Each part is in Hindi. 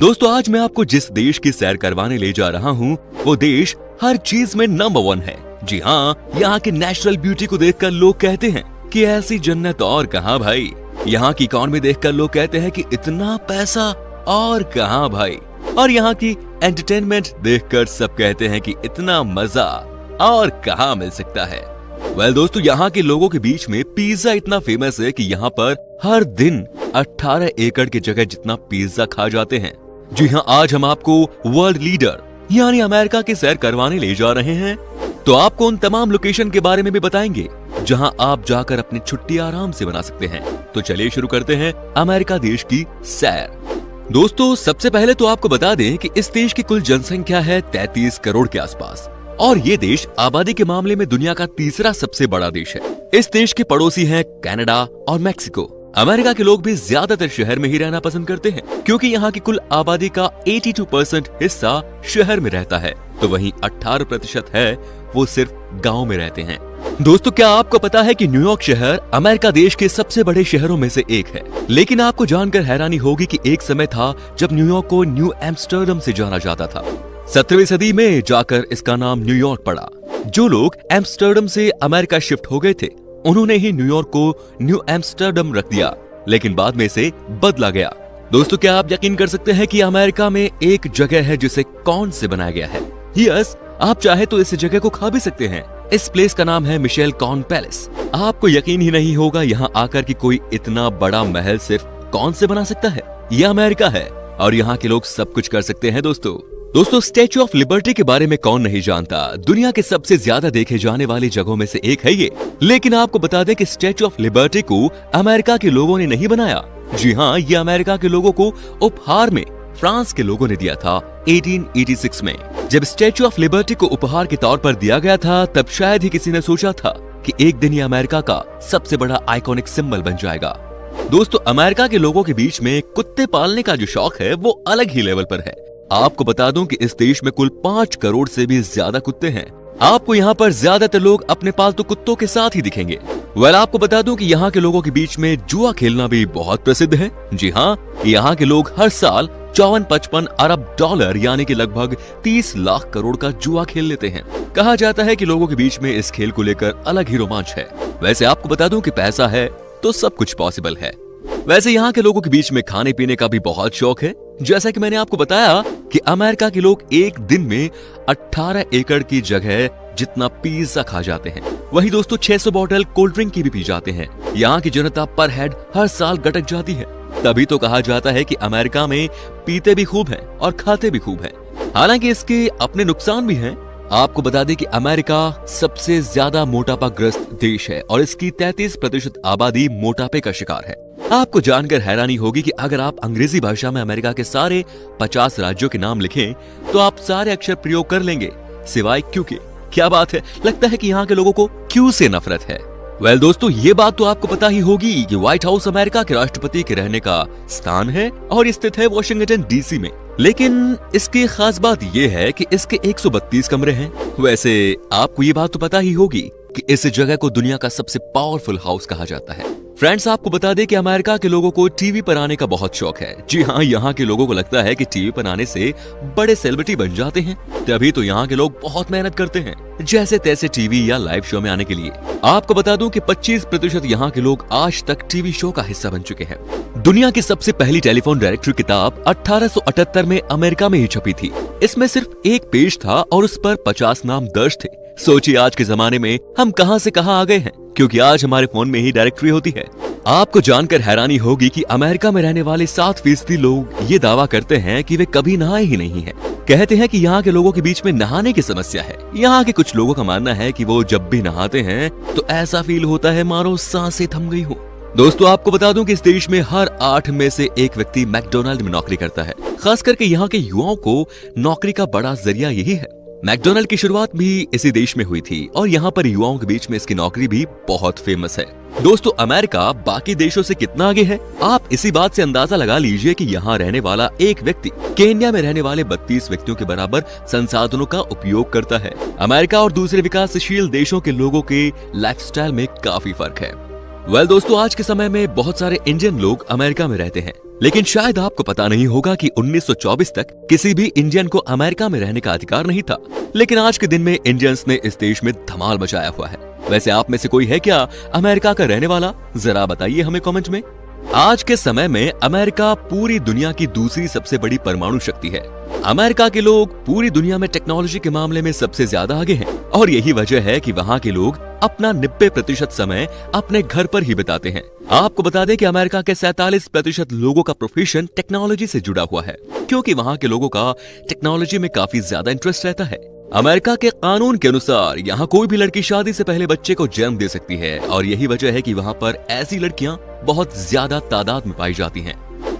दोस्तों आज मैं आपको जिस देश की सैर करवाने ले जा रहा हूँ वो देश हर चीज में नंबर 1 है। जी हाँ, यहाँ की नेचुरल ब्यूटी को देखकर लोग कहते हैं कि ऐसी जन्नत और कहाँ भाई। यहाँ की इकॉनमी देखकर लोग कहते हैं कि इतना पैसा और कहाँ भाई। और यहाँ की एंटरटेनमेंट देखकर सब कहते हैं कि इतना मजा और कहाँ मिल सकता है। दोस्तों यहाँ के लोगों के बीच में पिज्जा इतना फेमस है कि यहाँ पर हर दिन 18 एकड़ की जगह जितना पिज्जा खा जाते हैं। जी हाँ, आज हम आपको वर्ल्ड लीडर यानी अमेरिका की सैर करवाने ले जा रहे हैं। तो आपको उन तमाम लोकेशन के बारे में भी बताएंगे जहां आप जाकर अपनी छुट्टी आराम से बना सकते हैं। तो चलिए शुरू करते हैं अमेरिका देश की सैर। दोस्तों सबसे पहले तो आपको बता दें कि इस देश की कुल जनसंख्या है 33 करोड़ के आसपास और ये देश आबादी के मामले में दुनिया का तीसरा सबसे बड़ा देश है। इस देश के पड़ोसी हैं कनाडा और मैक्सिको। अमेरिका के लोग भी ज्यादातर शहर में ही रहना पसंद करते हैं क्योंकि यहाँ की कुल आबादी का 82% हिस्सा शहर में रहता है, तो वहीं 18% है वो सिर्फ गांव में रहते हैं। दोस्तों क्या आपको पता है कि न्यूयॉर्क शहर अमेरिका देश के सबसे बड़े शहरों में से एक है। लेकिन आपको जानकर हैरानी होगी कि एक समय था जब न्यूयॉर्क को न्यू एम्स्टर्डम से जाना जाता था। 17वीं सदी में जाकर इसका नाम न्यूयॉर्क पड़ा। जो लोग एम्स्टर्डम से अमेरिका शिफ्ट हो गए थे उन्होंने ही न्यूयॉर्क को न्यू एम्स्टर्डम रख दिया, लेकिन बाद में इसे बदला गया। दोस्तों क्या आप यकीन कर सकते हैं कि अमेरिका में एक जगह है जिसे कॉर्न से बनाया गया है। यस, आप चाहे तो इस जगह को खा भी सकते हैं। इस प्लेस का नाम है मिशेल कॉर्न पैलेस। आपको यकीन ही नहीं होगा यहाँ आकर कि कोई इतना बड़ा महल सिर्फ कॉर्न से बना सकता है। यह अमेरिका है और यहाँ के लोग सब कुछ कर सकते हैं। दोस्तों स्टैच्यू ऑफ लिबर्टी के बारे में कौन नहीं जानता। दुनिया के सबसे ज्यादा देखे जाने वाली जगहों में से एक है ये। लेकिन आपको बता दें कि स्टैच्यू ऑफ लिबर्टी को अमेरिका के लोगों ने नहीं बनाया। जी हाँ, ये अमेरिका के लोगों को उपहार में फ्रांस के लोगों ने दिया था 1886 में। जब स्टैच्यू ऑफ लिबर्टी को उपहार के तौर पर दिया गया था तब शायद ही किसी ने सोचा था कि एक दिन ये अमेरिका का सबसे बड़ा आइकॉनिक सिंबल बन जाएगा। दोस्तों अमेरिका के लोगों के बीच में कुत्ते पालने का जो शौक है वो अलग ही लेवल पर है। आपको बता दूं कि इस देश में कुल 5 करोड़ से भी ज्यादा कुत्ते हैं। आपको यहाँ पर ज्यादातर लोग अपने पालतू कुत्तों के साथ ही दिखेंगे। आपको बता दूं कि यहाँ के लोगों के बीच में जुआ खेलना भी बहुत प्रसिद्ध है। जी हाँ, यहाँ के लोग हर साल 54-55 अरब डॉलर यानी कि लगभग 30 लाख करोड़ का जुआ खेल लेते हैं। कहा जाता है कि लोगों के बीच में इस खेल को लेकर अलग ही रोमांच है। वैसे आपको बता दूं कि पैसा है तो सब कुछ पॉसिबल है। वैसे यहाँ के लोगों के बीच में खाने पीने का भी बहुत शौक है। जैसा कि मैंने आपको बताया कि अमेरिका के लोग एक दिन में 18 एकड़ की जगह जितना पिज्जा खा जाते हैं, वही दोस्तों 600 बॉटल कोल्ड ड्रिंक की भी पी जाते हैं। यहाँ की जनता पर हेड हर साल गटक जाती है। तभी तो कहा जाता है कि अमेरिका में पीते भी खूब हैं और खाते भी खूब हैं। हालांकि इसके अपने नुकसान भी हैं। आपको बता दें कि अमेरिका सबसे ज्यादा मोटापाग्रस्त देश है और इसकी 33% आबादी मोटापे का शिकार है। आपको जानकर हैरानी होगी कि अगर आप अंग्रेजी भाषा में अमेरिका के सारे 50 राज्यों के नाम लिखें तो आप सारे अक्षर प्रयोग कर लेंगे सिवाय क्यू के। क्या बात है, लगता है कि यहाँ के लोगों को क्यू से नफरत है। दोस्तों ये बात तो आपको पता ही होगी कि व्हाइट हाउस अमेरिका के राष्ट्रपति के रहने का स्थान है और स्थित है वॉशिंगटन डीसी में। लेकिन इसकी खास बात ये है कि इसके 132 कमरे हैं। वैसे आपको ये बात तो पता ही होगी कि इस जगह को दुनिया का सबसे पावरफुल हाउस कहा जाता है। फ्रेंड्स आपको बता दें कि अमेरिका के लोगों को टीवी पर आने का बहुत शौक है। जी हाँ, यहाँ के लोगों को लगता है कि टीवी पर आने से बड़े सेलिब्रिटी बन जाते हैं। तभी तो यहाँ के लोग बहुत मेहनत करते हैं जैसे तैसे टीवी या लाइव शो में आने के लिए। आपको बता दूं कि 25% यहाँ के लोग आज तक टीवी शो का हिस्सा बन चुके हैं। दुनिया की सबसे पहली टेलीफोन डायरेक्टरी किताब 1878 में अमेरिका में ही छपी थी। इसमें सिर्फ एक पेज था और उस पर 50 नाम दर्ज थे। सोचिए आज के जमाने में हम कहां से कहां आ गए हैं, क्योंकि आज हमारे फोन में ही डायरेक्टरी होती है। आपको जानकर हैरानी होगी कि अमेरिका में रहने वाले 7% लोग ये दावा करते हैं कि वे कभी नहाए ही नहीं हैं। कहते हैं कि यहाँ के लोगों के बीच में नहाने की समस्या है। यहाँ के कुछ लोगों का मानना है कि वो जब भी नहाते हैं तो ऐसा फील होता है मानो सांसें थम गई हो। दोस्तों आपको बता दूं कि इस देश में हर 8 में से एक व्यक्ति मैकडोनाल्ड में नौकरी करता है। खास करके यहाँ के युवाओं को नौकरी का बड़ा जरिया यही है। मैकडोनाल्ड की शुरुआत भी इसी देश में हुई थी और यहाँ पर युवाओं के बीच में इसकी नौकरी भी बहुत फेमस है। दोस्तों अमेरिका बाकी देशों से कितना आगे है आप इसी बात से अंदाजा लगा लीजिए कि यहाँ रहने वाला एक व्यक्ति केन्या में रहने वाले 32 व्यक्तियों के बराबर संसाधनों का उपयोग करता है। अमेरिका और दूसरे विकासशील देशों के लोगों के लाइफस्टाइल में काफी फर्क है। दोस्तों आज के समय में बहुत सारे इंडियन लोग अमेरिका में रहते हैं। लेकिन शायद आपको पता नहीं होगा कि 1924 तक किसी भी इंडियन को अमेरिका में रहने का अधिकार नहीं था। लेकिन आज के दिन में इंडियंस ने इस देश में धमाल मचाया हुआ है। वैसे आप में से कोई है क्या अमेरिका का रहने वाला? जरा बताइए हमें कमेंट में। आज के समय में अमेरिका पूरी दुनिया की दूसरी सबसे बड़ी परमाणु शक्ति है। अमेरिका के लोग पूरी दुनिया में टेक्नोलॉजी के मामले में सबसे ज्यादा आगे हैं और यही वजह है कि वहाँ के लोग अपना 90% समय अपने घर पर ही बिताते हैं। आपको बता दें कि अमेरिका के 47% लोगों का प्रोफेशन टेक्नोलॉजी से जुड़ा हुआ है, क्योंकि वहाँ के लोगों का टेक्नोलॉजी में काफी ज्यादा इंटरेस्ट रहता है। अमेरिका के कानून के अनुसार यहाँ कोई भी लड़की शादी से पहले बच्चे को जन्म दे सकती है और यही वजह है कि वहाँ पर ऐसी लड़कियाँ बहुत ज्यादा तादाद में पाई जाती हैं।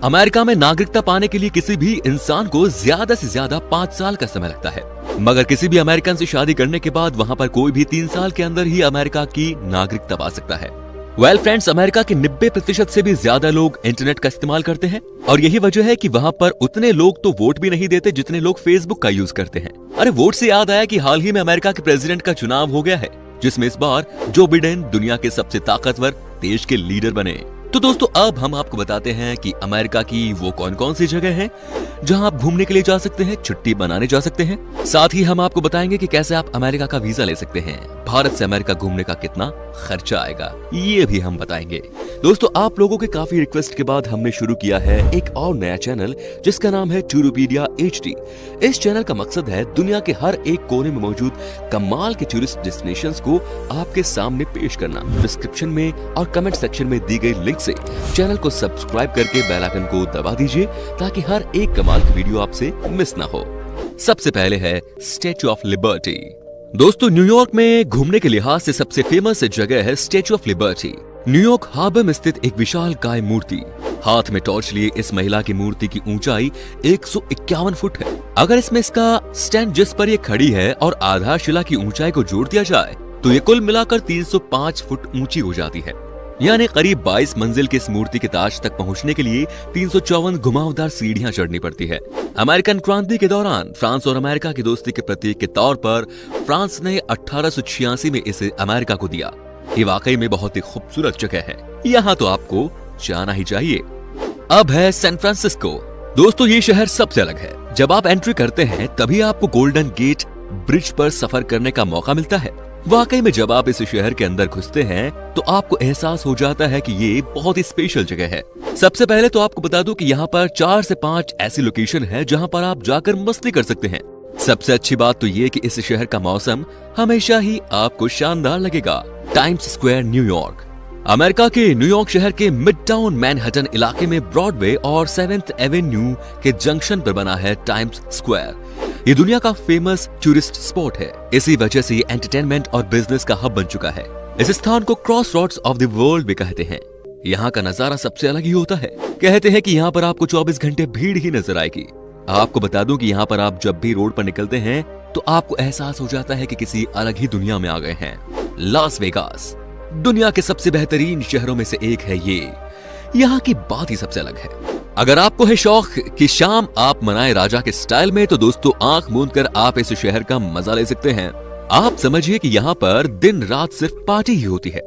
अमेरिका में नागरिकता पाने के लिए किसी भी इंसान को ज्यादा से ज्यादा 5 साल का समय लगता है, मगर किसी भी अमेरिकन से शादी करने के बाद वहाँ पर कोई भी 3 साल के अंदर ही अमेरिका की नागरिकता पा सकता है। वेल फ्रेंड्स, अमेरिका के 90% से भी ज्यादा लोग इंटरनेट का इस्तेमाल करते हैं और यही वजह है कि वहाँ पर उतने लोग तो वोट भी नहीं देते जितने लोग फेसबुक का यूज करते हैं। अरे वोट से याद आया कि हाल ही में अमेरिका के प्रेसिडेंट का चुनाव हो गया है, जिसमें इस बार जो बिडेन दुनिया के सबसे ताकतवर देश के लीडर बने। तो दोस्तों अब हम आपको बताते हैं कि अमेरिका की वो कौन कौन सी जगह हैं जहां आप घूमने के लिए जा सकते हैं, छुट्टी बनाने जा सकते हैं। साथ ही हम आपको बताएंगे कि कैसे आप अमेरिका का वीजा ले सकते हैं, भारत से अमेरिका घूमने का कितना खर्चा आएगा, ये भी हम बताएंगे। दोस्तों आप लोगों के काफी रिक्वेस्ट के बाद हमने शुरू किया है एक और नया चैनल जिसका नाम है टूरोपीडिया HD। इस चैनल का मकसद है दुनिया के हर एक कोने में मौजूद कमाल के टूरिस्ट डेस्टिनेशंस को आपके सामने पेश करना। डिस्क्रिप्शन में और कमेंट सेक्शन में दी गई लिंक से चैनल को सब्सक्राइब करके बेल आइकन को दबा दीजिए ताकि हर एक कमाल की वीडियो आपसे मिस ना हो। सबसे पहले है स्टैच्यू ऑफ लिबर्टी। दोस्तों न्यूयॉर्क में घूमने के लिहाज से सबसे फेमस जगह है Statue of Liberty. New York Harbor में स्थित एक विशाल काय मूर्ति, हाथ में टॉर्च लिए इस महिला की मूर्ति की ऊंचाई 151 फुट है। अगर इसमें इसका स्टैंड जिस पर ये खड़ी है और आधारशिला की ऊंचाई को जोड़ दिया जाए तो ये कुल मिलाकर 305 फुट ऊंची हो जाती है। यानी करीब 22 मंजिल की इस मूर्ति के ताज तक पहुंचने के लिए 354 घुमावदार सीढ़ियां चढ़नी पड़ती है। अमेरिकन क्रांति के दौरान फ्रांस और अमेरिका की दोस्ती के प्रतीक के तौर पर फ्रांस ने 1886 में इसे अमेरिका को दिया। ये वाकई में बहुत ही खूबसूरत जगह है, यहाँ तो आपको जाना ही चाहिए। अब है सैन फ्रांसिस्को। दोस्तों ये शहर सबसे अलग है। जब आप एंट्री करते हैं तभी आपको गोल्डन गेट ब्रिज पर सफर करने का मौका मिलता है। वाकई में जब आप इस शहर के अंदर घुसते हैं तो आपको एहसास हो जाता है कि ये बहुत ही स्पेशल जगह है। सबसे पहले तो आपको बता दूं कि यहाँ पर 4 से 5 ऐसी लोकेशन है जहाँ पर आप जाकर मस्ती कर सकते हैं। सबसे अच्छी बात तो ये कि इस शहर का मौसम हमेशा ही आपको शानदार लगेगा। Times square New York. अमेरिका के न्यूयॉर्क शहर के मिड टाउन मैनहट्टन इलाके में ब्रॉडवे और 7th एवेन्यू के जंक्शन पर बना है टाइम्स स्क्वायर। ये दुनिया का फेमस टूरिस्ट स्पॉट है। इसी वजह से ये एंटरटेनमेंट और बिजनेस का हब बन चुका है। इस स्थान को crossroads of the world भी कहते हैं। यहाँ का नजारा सबसे अलग ही होता है। कहते हैं कि यहाँ पर आपको 24 घंटे भीड़ ही नजर आएगी। आपको बता दूं कि यहाँ पर आप जब भी रोड पर निकलते हैं तो आपको एहसास हो जाता है कि किसी अलग ही दुनिया में आ गए हैं। लास वेगास दुनिया के सबसे बेहतरीन शहरों में से एक है ये। यहाँ की बात ही सबसे अलग है। अगर आपको है शौक कि शाम आप मनाए राजा के स्टाइल में तो दोस्तों आंख मूंद कर आप इस शहर का मजा ले सकते हैं। आप समझिए कि यहाँ पर दिन रात सिर्फ पार्टी ही होती है।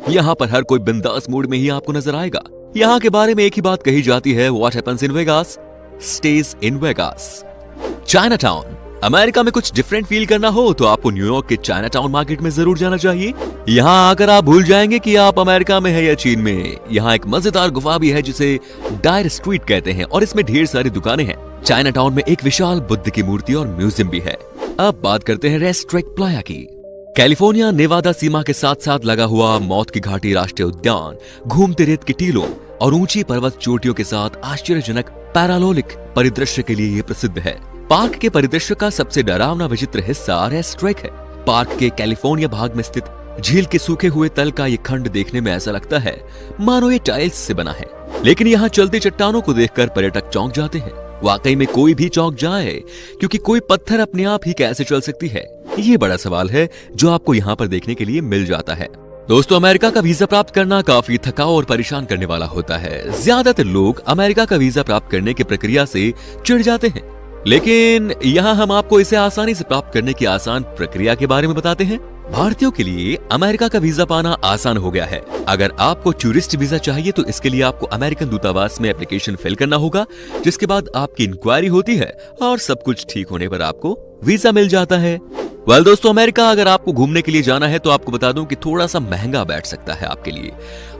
यहाँ पर हर कोई बिंदास मूड में ही आपको नजर आएगा। यहाँ के बारे में एक ही बात कही जाती है, what happens in Vegas stage in Vegas. China town. America में कुछ डिफरेंट फील करना हो तो आपको न्यूयॉर्क के चाइना टाउन मार्केट में जरूर जाना चाहिए। यहाँ आकर आप भूल जाएंगे कि आप अमेरिका में है या चीन में। यहाँ एक मजेदार गुफा भी है जिसे डायर स्ट्रीट कहते हैं और इसमें ढेर सारी दुकानें हैं। चाइना टाउन में एक विशाल बुद्ध की मूर्ति और म्यूजियम भी है। अब बात करते हैं रेस्ट्रिक्ट प्लाया की। कैलिफोर्निया नेवादा सीमा के साथ साथ लगा हुआ मौत की घाटी राष्ट्रीय उद्यान घूमते रेत की टीलों और ऊंची पर्वत चोटियों के साथ आश्चर्यजनक पैरालोलिक परिदृश्य के लिए प्रसिद्ध है। पार्क के परिदृश्य का सबसे डरावना विचित्र हिस्सा रेस्ट ट्रैक है। पार्क के कैलिफोर्निया भाग में स्थित झील के सूखे हुए तल का ये खंड देखने में ऐसा लगता है मानो ये टाइल्स से बना है, लेकिन यहाँ चलती चट्टानों को देखकर पर्यटक चौंक जाते हैं। वाकई में कोई भी चौंक जाए, क्योंकि कोई पत्थर अपने आप ही कैसे चल सकती है, ये बड़ा सवाल है जो आपको यहाँ पर देखने के लिए मिल जाता है। दोस्तों अमेरिका का वीजा प्राप्त करना काफी थकाऊ और परेशान करने वाला होता है। ज्यादातर लोग अमेरिका का वीजा प्राप्त करने की प्रक्रिया से चिढ़ जाते हैं, लेकिन यहाँ हम आपको इसे आसानी से प्राप्त करने की आसान प्रक्रिया के बारे में बताते हैं। भारतीयों के लिए अमेरिका का वीजा पाना आसान हो गया है। अगर आपको टूरिस्ट वीजा चाहिए तो इसके लिए आपको अमेरिकन दूतावास में एप्लीकेशन फिल करना होगा, जिसके बाद आपकी इंक्वायरी होती है और सब कुछ ठीक होने पर आपको वीजा मिल जाता है। दोस्तों, अमेरिका अगर आपको घूमने के लिए जाना है तो आपको बता दूं कि थोड़ा सा महंगा बैठ सकता है आपके लिए।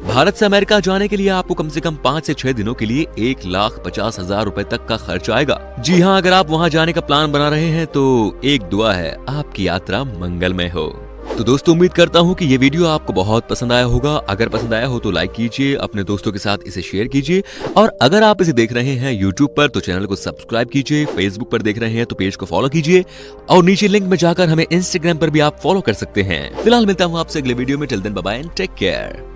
भारत से अमेरिका जाने के लिए आपको कम से कम 5 से 6 दिनों के लिए 1,50,000 रुपए तक का खर्च आएगा। जी हाँ, अगर आप वहां जाने का प्लान बना रहे हैं तो एक दुआ है, आपकी यात्रा मंगलमय हो। तो दोस्तों, उम्मीद करता हूँ कि ये वीडियो आपको बहुत पसंद आया होगा। अगर पसंद आया हो तो लाइक कीजिए, अपने दोस्तों के साथ इसे शेयर कीजिए, और अगर आप इसे देख रहे हैं यूट्यूब पर तो चैनल को सब्सक्राइब कीजिए, फेसबुक पर देख रहे हैं तो पेज को फॉलो कीजिए, और नीचे लिंक में जाकर हमें इंस्टाग्राम पर भी आप फॉलो कर सकते हैं। फिलहाल मिलता हूँ आपसे अगले वीडियो में। Till then bye bye and take care.